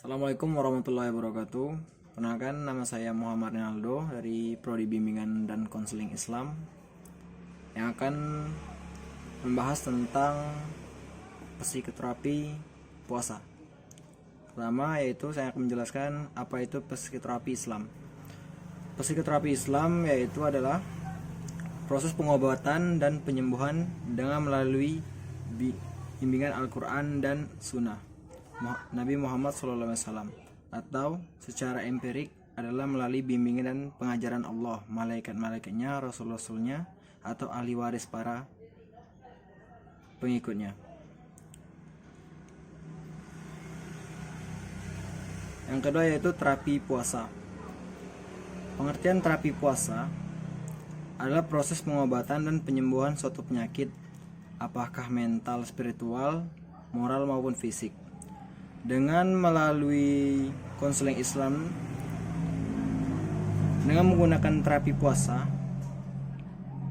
Assalamualaikum warahmatullahi wabarakatuh. Perkenalkan, nama saya Muhammad Rinaldo dari Prodi Bimbingan dan Konseling Islam yang akan membahas tentang psikoterapi puasa. Pertama yaitu saya akan menjelaskan apa itu psikoterapi Islam. Psikoterapi Islam yaitu adalah proses pengobatan dan penyembuhan dengan melalui bimbingan Al-Quran dan Sunnah Nabi Muhammad SAW, atau secara empirik adalah melalui bimbingan dan pengajaran Allah, malaikat-malaikatnya, rasul-rasulnya, atau ahli waris para pengikutnya. Yang kedua yaitu terapi puasa. Pengertian terapi puasa adalah proses pengobatan dan penyembuhan suatu penyakit, apakah mental, spiritual, moral maupun fisik, dengan melalui konseling Islam. Dengan menggunakan terapi puasa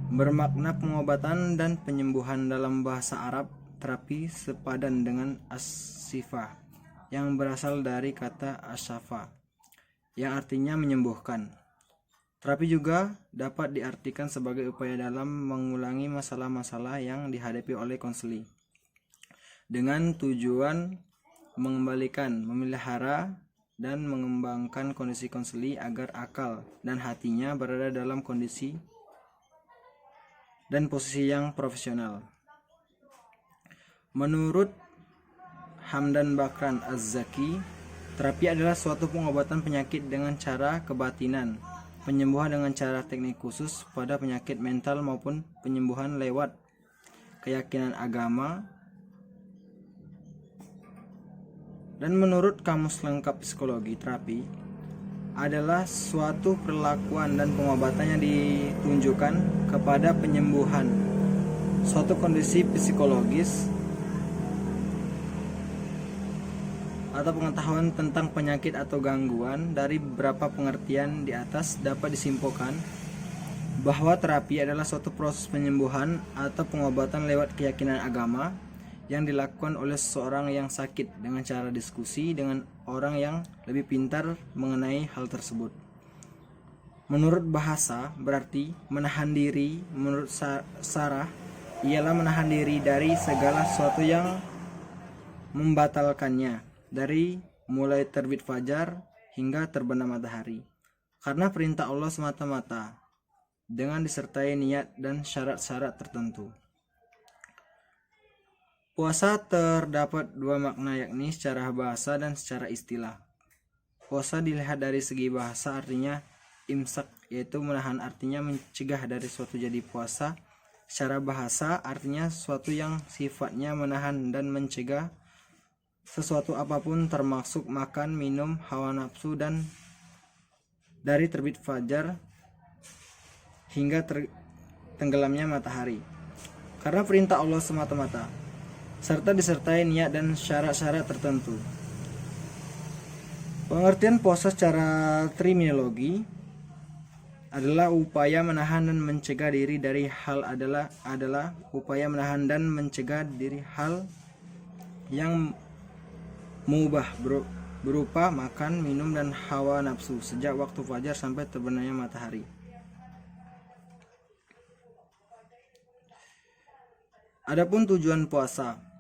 bermakna pengobatan dan penyembuhan. Dalam bahasa Arab, terapi sepadan dengan as-syifa yang berasal dari kata asyafa yang artinya menyembuhkan. Terapi juga dapat diartikan sebagai upaya dalam mengulangi masalah-masalah yang dihadapi oleh konseli dengan tujuan mengembalikan, memelihara, dan mengembangkan kondisi konseli agar akal dan hatinya berada dalam kondisi dan posisi yang profesional. Menurut Hamdan Bakran Az-Zaki, terapi adalah suatu pengobatan penyakit dengan cara kebatinan, penyembuhan dengan cara teknik khusus pada penyakit mental, maupun penyembuhan lewat keyakinan agama. Dan menurut Kamus Lengkap Psikologi, terapi adalah suatu perlakuan dan pengobatan yang ditunjukkan kepada penyembuhan suatu kondisi psikologis atau pengetahuan tentang penyakit atau gangguan. Dari beberapa pengertian di atas dapat disimpulkan bahwa terapi adalah suatu proses penyembuhan atau pengobatan lewat keyakinan agama yang dilakukan oleh seseorang yang sakit dengan cara diskusi dengan orang yang lebih pintar mengenai hal tersebut. Menurut bahasa, berarti menahan diri. Menurut Sarah, ialah menahan diri dari segala sesuatu yang membatalkannya, dari mulai terbit fajar hingga terbenam matahari, karena perintah Allah semata-mata, dengan disertai niat dan syarat-syarat tertentu. Puasa terdapat dua makna, yakni secara bahasa dan secara istilah. Puasa dilihat dari segi bahasa artinya imsak, yaitu menahan, artinya mencegah dari suatu jadi puasa. Secara bahasa artinya suatu yang sifatnya menahan dan mencegah sesuatu apapun, termasuk makan, minum, hawa nafsu, dan dari terbit fajar hingga tenggelamnya matahari, karena perintah Allah semata-mata, serta disertai niat dan syarat-syarat tertentu. Pengertian puasa secara terminologi adalah upaya menahan dan mencegah diri dari hal adalah upaya menahan dan mencegah diri hal yang mubah berupa makan, minum, dan hawa nafsu sejak waktu fajar sampai terbenamnya matahari. Adapun tujuan puasa.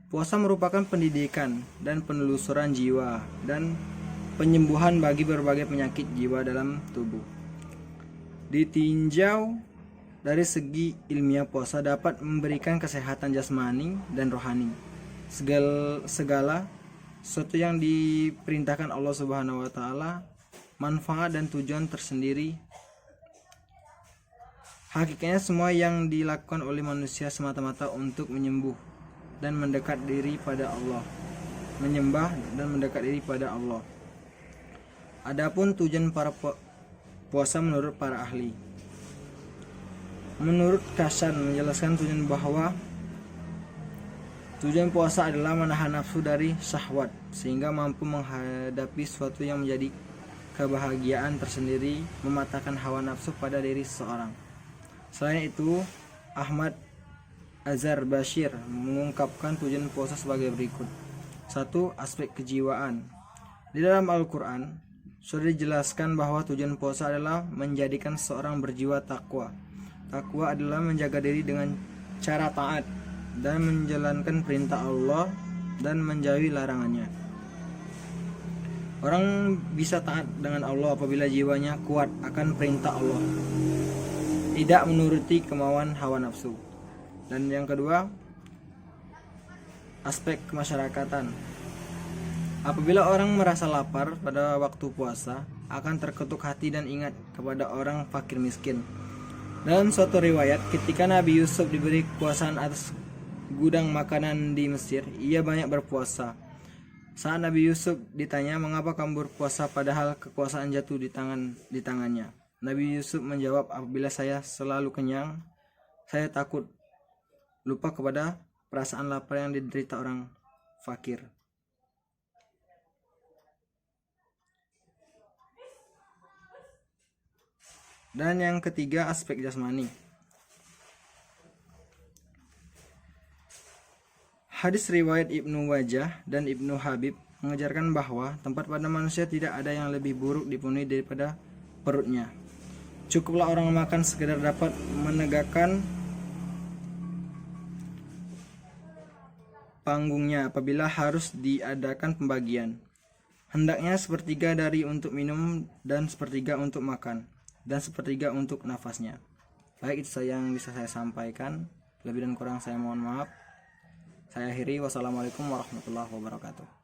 Puasa merupakan pendidikan dan penelusuran jiwa dan penyembuhan bagi berbagai penyakit jiwa dalam tubuh. Ditinjau dari segi ilmiah, puasa dapat memberikan kesehatan jasmani dan rohani. Segala sesuatu yang diperintahkan Allah Subhanahu wa taala, manfaat dan tujuan tersendiri. Hakikatnya semua yang dilakukan oleh manusia semata-mata untuk menyembuh dan mendekat diri pada Allah, menyembah dan mendekat diri pada Allah. Adapun tujuan para puasa menurut para ahli. Menurut Kasan menjelaskan tujuan bahwa tujuan puasa adalah menahan nafsu dari syahwat sehingga mampu menghadapi sesuatu yang menjadi kebahagiaan tersendiri, mematahkan hawa nafsu pada diri seseorang. Selain itu, Ahmad Azhar Bashir mengungkapkan tujuan puasa sebagai berikut. 1. Aspek kejiwaan. Di dalam Al-Quran sudah dijelaskan bahwa tujuan puasa adalah menjadikan seorang berjiwa takwa. Takwa adalah menjaga diri dengan cara taat dan menjalankan perintah Allah dan menjauhi larangannya. Orang bisa taat dengan Allah apabila jiwanya kuat akan perintah Allah, tidak menuruti kemauan hawa nafsu. Dan yang kedua, aspek kemasyarakatan. Apabila orang merasa lapar pada waktu puasa, akan terketuk hati dan ingat kepada orang fakir miskin. Dalam suatu riwayat, ketika Nabi Yusuf diberi kekuasaan atas gudang makanan di Mesir, ia banyak berpuasa. Saat Nabi Yusuf ditanya mengapa kamu berpuasa padahal kekuasaan jatuh di tangannya, Nabi Yusuf menjawab, apabila saya selalu kenyang, saya takut lupa kepada perasaan lapar yang diderita orang fakir. Dan yang ketiga, aspek jasmani. Hadis riwayat Ibnu Wajah dan Ibnu Habib mengajarkan bahwa tempat pada manusia tidak ada yang lebih buruk dipenuhi daripada perutnya. Cukuplah orang makan sekedar dapat menegakkan panggungnya apabila harus diadakan pembagian. Hendaknya sepertiga dari untuk minum dan sepertiga untuk makan dan sepertiga untuk nafasnya. Baik, itu saja yang bisa saya sampaikan. Lebih dan kurang saya mohon maaf. Saya akhiri. Wassalamualaikum warahmatullahi wabarakatuh.